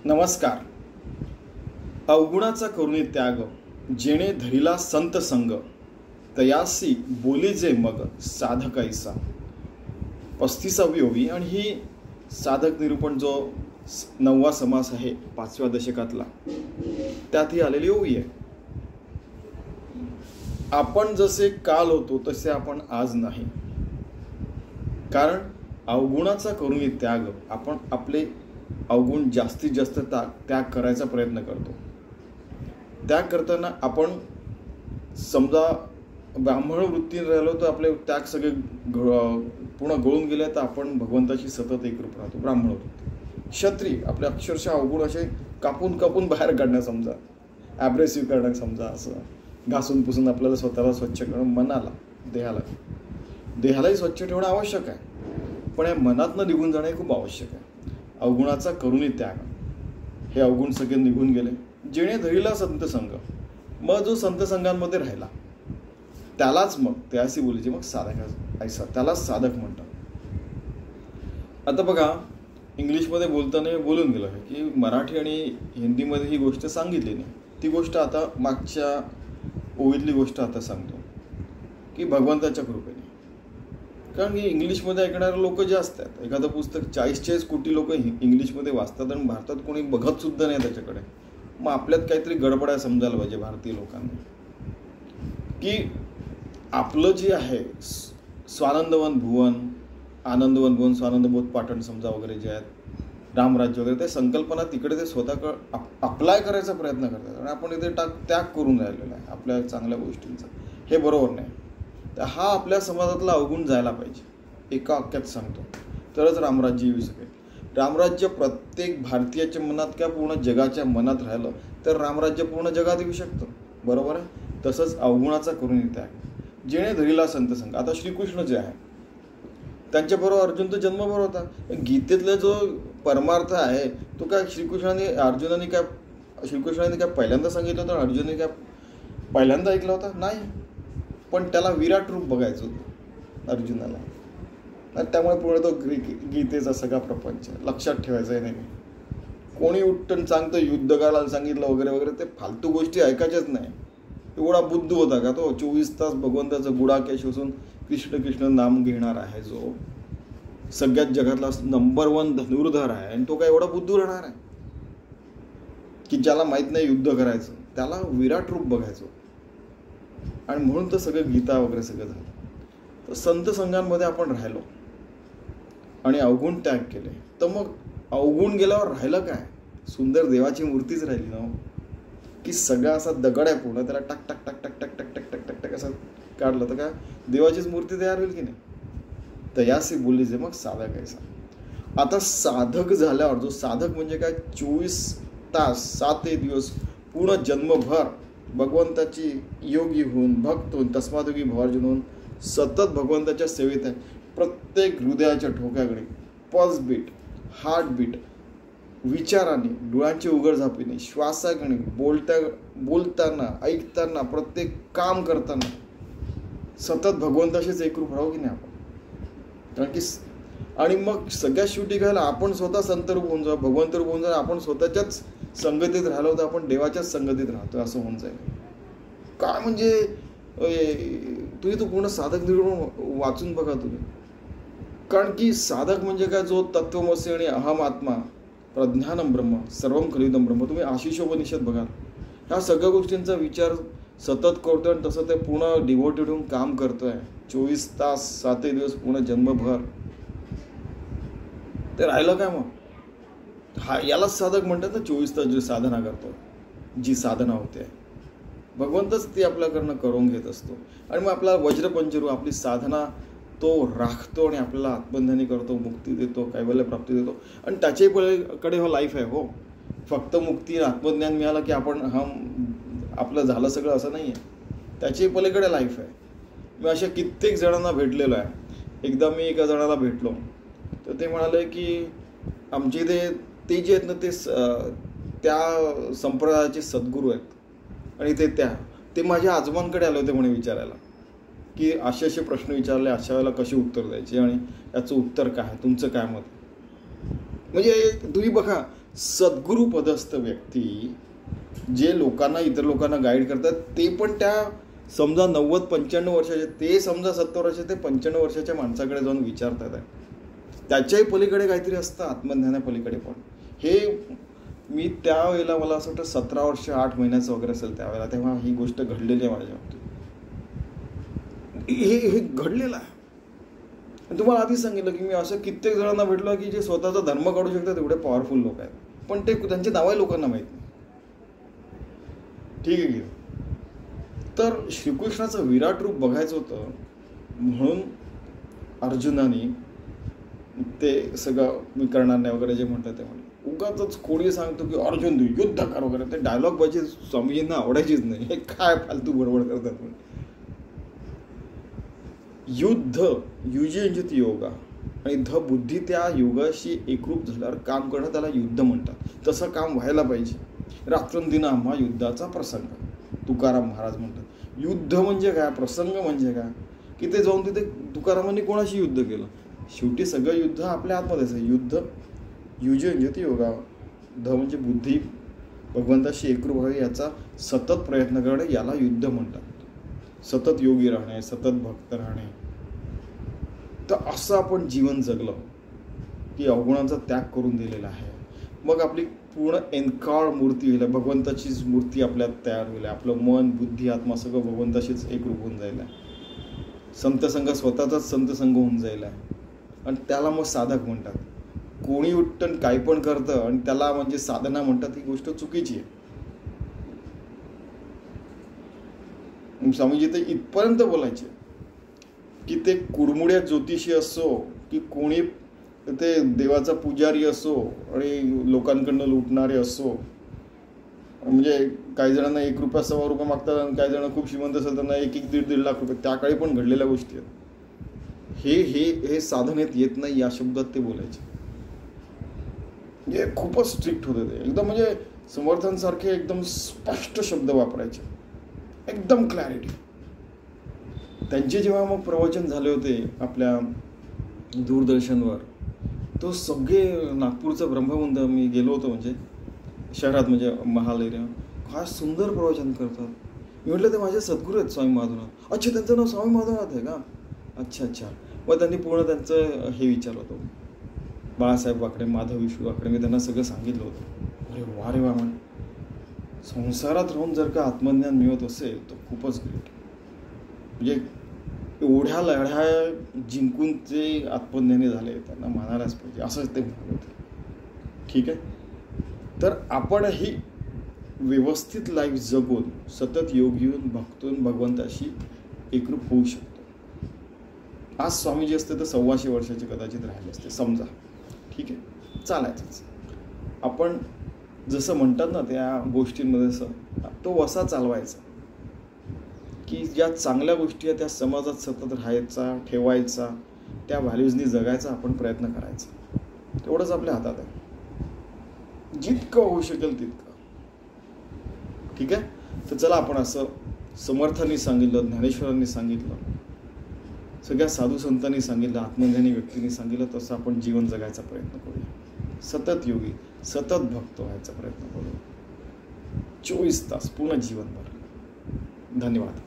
नमस्कार. अवगुणाचा करुणी त्याग, जेणे धरिला संत संग, तयासी बोली जे मग साधकाईसा. 35वी ओवी. आणि ही साधक निरूपण जो 9वा समास आहे 5व्या दशकातला, त्यात ही आलेली ओवी आहे. आपण जसे काल होतो तसे आपण आज नाही. कारण अवगुणाचा करुणी त्याग, आपण आपले अवगुण जास्तीत जास्त त्याग करायचा प्रयत्न करतो. त्याग करताना आपण समजा ब्राह्मण वृत्तीने राहिलो तर आपले त्याग सगळे पूर्ण गळून गेले, तर आपण भगवंताशी सतत एकरूप राहतो. ब्राह्मण वृत्ती. क्षत्रिय आपले अक्षरशः अवगुण असे कापून कापून बाहेर काढणं, समजा ॲब्रेसिव्ह करणं, समजा असं घासून पुसून आपल्याला स्वतःला स्वच्छ करणं, मनाला देहालाही स्वच्छ ठेवणं आवश्यक आहे, पण या मनातनं निघून जाणं हे खूप आवश्यक आहे. अवगुणाचा करुणी त्याग, हे अवगुण सगळे निघून गेले, जेणे धरिला संत संग. मग जो संत संघांमध्ये राहिला त्यालाच मग त्यासी बोलीचे मग साधक ऐसा, त्यालाच साधक म्हणतात. आता बघा, इंग्लिशमध्ये बोलताना बोलून गेलं की मराठी आणि हिंदीमध्ये ही गोष्ट सांगितली नाही. ती गोष्ट आता मागच्या ओवीतली गोष्ट आता सांगतो की भगवंताच्या कृपेने. कारण की इंग्लिशमध्ये ऐकणारे लोक जास्त आहेत. एखादं पुस्तक 40-40 कोटी लोक इंग्लिशमध्ये वाचतात आणि भारतात कोणी बघत सुद्धा नाही त्याच्याकडे. मग आपल्यात काहीतरी गडबड आहे समजायला पाहिजे भारतीय लोकांनी, की आपलं जे आहे स्वानंदवन भुवन, आनंदवन भुवन, स्वानंदबोध पाटण समजा वगैरे जे आहेत, रामराज्य वगैरे, ते संकल्पना तिकडे ते स्वतः अप्लाय करायचा प्रयत्न करतात आणि आपण इथे त्याग करून राहिलेला आहे आपल्या चांगल्या गोष्टींचा. हे बरोबर नाही. तर हा आपल्या समाजातला अवगुण जायला पाहिजे. एका वाक्यात सांगतो तरच रामराज्य येऊ शकेल. रामराज्य प्रत्येक भारतीयाच्या मनात किंवा पूर्ण जगाच्या मनात राहिलं तर रामराज्य पूर्ण जगात येऊ शकतं. बरोबर आहे. तसंच अवगुणाचा करुणी त्याग, जेणे धरिला संत संग. आता श्रीकृष्ण जे आहे त्यांच्याबरोबर अर्जुन तर जन्मभर होता. गीतेतला जो परमार्थ आहे तो काय श्रीकृष्णाने काय पहिल्यांदा सांगितलं होतं, अर्जुनाने काय पहिल्यांदा ऐकला होता? नाही. पण त्याला विराट रूप बघायचं होतं अर्जुनाला, आणि त्यामुळे पुढे तो गीतेचा सगळा प्रपंच लक्षात ठेवायचा आहे. नाही कोणी उठ्ठण सांगतं युद्ध करायला सांगितलं वगैरे वगैरे, ते फालतू गोष्टी ऐकायच्याच नाही. एवढा बुद्ध होता का तो? 24 तास भगवंताचं गुडाकेश असून कृष्ण कृष्ण नाम घेणार आहे, जो सगळ्यात जगातला नंबर 1 धनुर्धर आहे, आणि तो काय एवढा बुद्धू राहणार आहे की ज्याला माहीत नाही युद्ध करायचं? त्याला विराट रूप बघायचं. आणि म्हणून तर सगळं गीता वगैरे सगळं झालं. तर संत संघांमध्ये आपण राहिलो आणि अवगुण त्याग केले, तर मग अवगुण गेल्यावर राहिलं काय? सुंदर देवाची मूर्तीच राहिली ना, की सगळा असा दगड आहे पूर्ण, त्याला टक टक टक टक टक टक टक टक टक असं काढलं तर काय देवाचीच मूर्ती तयार होईल की नाही? तयासी बोलली जे मग साधक ऐसा. आता साधक झाल्यावर, जो साधक म्हणजे काय, 24 तास 7 दिवस पूर्ण जन्मभर भगवंताची योगी होऊन, भक्त होऊन, तस्मादयोगी भवार्जुन होऊन सतत भगवंताच्या सेवेत आहे. प्रत्येक हृदयाच्या ठोक्याकडे, पल्स बीट, हार्ट बीट, विचाराने, डोळ्यांची उघडझापीने, श्वासाकडे, बोलताना, ऐकताना, प्रत्येक काम करताना सतत भगवंताशीच एकरूप राहू की नाही आपण? कारण की आणि मग सगळ्यात शेवटी घ्यायला आपण स्वतः संतरूप होऊन जाऊ, भगवंत रूप होऊन जाऊ. आपण स्वतःच्याच संगतीत राहिलो तर आपण देवाच्याच संगतीत राहतो असं होऊन जाईल. काय म्हणजे तुम्ही तो पूर्ण साधक निरूपण वाचून बघा तुम्ही. कारण की साधक म्हणजे काय, जो तत्वमसी आणि अहम आत्मा, प्रज्ञानम ब्रह्म, सर्वम खलिदम ब्रह्म, तुम्ही आशिषोपनिषद बघा. ह्या सगळ्या गोष्टींचा विचार सतत करतोय आणि तसं ते पूर्ण डिव्होटेड होऊन काम करतोय 24 तास 7 दिवस पूर्ण जन्मभर. ते राहिलं काय मग? हा यालाच साधक म्हणतात ना. 24 तास जी साधना करतो, जी साधना होते, भगवंतच ती आपल्याकडनं करून घेत असतो. आणि मग आपला वज्रपंचरू, आपली साधना तो राखतो आणि आपल्याला आत्मज्ञानी करतो, मुक्ती देतो, कैवल्य प्राप्ती देतो. आणि त्याच्याही पलीकडे हो लाईफ आहे. हो, फक्त मुक्ती आत्मज्ञान मिळालं की आपण आपलं झालं सगळं असं नाही आहे. त्याच्याही पलीकडे लाईफ आहे. मी अशा कित्येक जणांना भेटलेलो आहे. एकदा मी एका जणाला भेटलो तर ते म्हणाले की आमच्या इथे ते जे आहेत ना, ते त्या संप्रदायाचे सद्गुरू आहेत, आणि ते माझ्या आजोबांकडे आले होते म्हणे विचारायला की असे असे प्रश्न विचारले, अशा वेळेला कशी उत्तर द्यायची आणि याचं उत्तर काय, तुमचं काय मत? म्हणजे तुम्ही बघा, सद्गुरू पदस्थ व्यक्ती जे लोकांना, इतर लोकांना गाईड करतात, ते पण त्या समजा 90-95 वर्षाचे, ते समजा 70 वर्षाचे, ते 95 वर्षाच्या माणसाकडे जाऊन विचारतात आहे. त्याच्याही पलीकडे काहीतरी असतं, आत्मज्ञानापलीकडे पण. हे मी त्यावेळेला मला असं वाटतं 17 वर्ष 8 महिन्याचं वगैरे असेल त्यावेळेला, तेव्हा ही गोष्ट घडलेली आहे माझ्या बाबतीत. हे घडलेलं आहे. तुम्हाला आधीच सांगितलं की मी असं कित्येक जणांना भेटलो की जे स्वतःचा धर्म काढू शकतात एवढे पॉवरफुल लोक आहेत, पण ते त्यांचे नावही लोकांना माहीत नाही. ठीक आहे की. तर श्रीकृष्णाचं विराट रूप बघायचं होतं म्हणून अर्जुनाने ते सगळं मी करणार नाही वगैरे जे म्हणतात ते म्हणून उगाच कोणी सांगतो की अर्जुन तू युद्ध कर वगैरे, ते डायलॉग पाहिजे स्वामीजींना आवडायचीच नाही. हे काय फालतू बडबड करतात म्हणून. युद्ध युजयंजती योगा आणि ध बुद्धी त्या योगाशी एकरूप झाल्यावर काम करणं त्याला युद्ध म्हणतात. तसं काम व्हायला पाहिजे. रात्रंदिन आम्हा युद्धाचा प्रसंग, तुकाराम महाराज म्हणतात. युद्ध म्हणजे काय, प्रसंग म्हणजे काय, की ते जाऊन तिथे तुकारामांनी कोणाशी युद्ध केलं. शेवटी सगळं युद्ध आपल्या आतमध्येच आहे. युद्ध युजयंजती योगा, ध म्हणजे बुद्धी भगवंताशी एकरूप व्हावी याचा सतत प्रयत्न करणे, याला युद्ध म्हणतात. सतत योगी राहणे, सतत भक्त राहणे. तर असं आपण जीवन जगलं की अवगुणांचा त्याग करून दिलेला आहे. मग आपली पूर्ण एनकाळ मूर्ती होईल, भगवंताचीच मूर्ती आपल्यात तयार होईल. आपलं मन, बुद्धी, आत्मा सगळं भगवंताशीच एकरूप होऊन जाईल. संतसंग स्वतःचाच संतसंग होऊन जाईल. आणि त्याला मग साधक म्हणतात. कोणी उठतं काही पण करतं आणि त्याला म्हणजे साधना म्हणतात, ही गोष्ट चुकीची आहे. स्वामीजी ते इथपर्यंत बोलायचे की ते कुरमुड्या ज्योतिषी असो की कोणी ते देवाचा पुजारी असो आणि लोकांकडनं लुटणारे असो, म्हणजे काही जणांना 1 रुपया 1.25 रुपये मागतात आणि काही जण खूप श्रीमंत असतात त्यांना 1-1, 1.5 लाख रुपये, त्या काळी पण घडलेल्या गोष्टी आहेत. हे साधनेत येत नाही, या शब्दात ते बोलायचे. म्हणजे खूपच स्ट्रिक्ट होते ते एकदम, म्हणजे समर्थांसारखे एकदम स्पष्ट शब्द वापरायचे, एकदम क्लॅरिटी. त्यांचे जेव्हा मग प्रवचन झाले होते आपल्या दूरदर्शनवर, तो सगळे नागपूरचं ब्रह्मवंत, मी गेलो होतो म्हणजे शहरात, म्हणजे महाल एरिया, काय सुंदर प्रवचन करतात. मी म्हटलं ते माझे सद्गुरू आहेत स्वामी माधवनाथ. अच्छा, त्यांचं नाव स्वामी माधवनाथ आहे का? अच्छा. मग त्यांनी पूर्ण त्यांचं हे विचारलं होतं, बाळासाहेब वाकडे, माधव विष्णू वाकडे, मी त्यांना सगळं सांगितलं होतं. अरे वा रे वा, म्हण संसारात राहून जर का आत्मज्ञान मिळत असेल तर खूपच ग्रेट. म्हणजे एवढ्या लढ्या जिंकून ते आत्मज्ञानी झाले, त्यांना मानायलाच पाहिजे, असंच ते म्हणत होते. ठीक आहे. तर आपणही व्यवस्थित लाईफ जगून सतत योग घेऊन भक्तून भगवंताशी एकरूप होऊ शकतो. आज स्वामीजी असते तर 125 वर्षाचे कदाचित राहिले असते समजा. ठीक आहे, चालायचंच. आपण जसं म्हणतात ना त्या गोष्टींमध्ये, असं तो वसा चालवायचा की ज्या चांगल्या गोष्टी आहेत त्या समाजात सतत राहायचा, ठेवायचा, त्या व्हॅल्यूजनी जगायचा आपण प्रयत्न करायचा. तेवढंच आपल्या हातात आहे, जितकं होऊ शकेल तितकं. ठीक आहे. तर चला, आपण असं समर्थांनी सांगितलं, ज्ञानेश्वरांनी सांगितलं, सगळ्या साधू संतांनी सांगितलं, आत्मज्ञानी व्यक्तींनी सांगितलं, तसं आपण जीवन जगायचा प्रयत्न करूया. सतत योगी, सतत भक्त व्हायचा प्रयत्न करूया, 24 तास पूर्ण जीवनभर. धन्यवाद.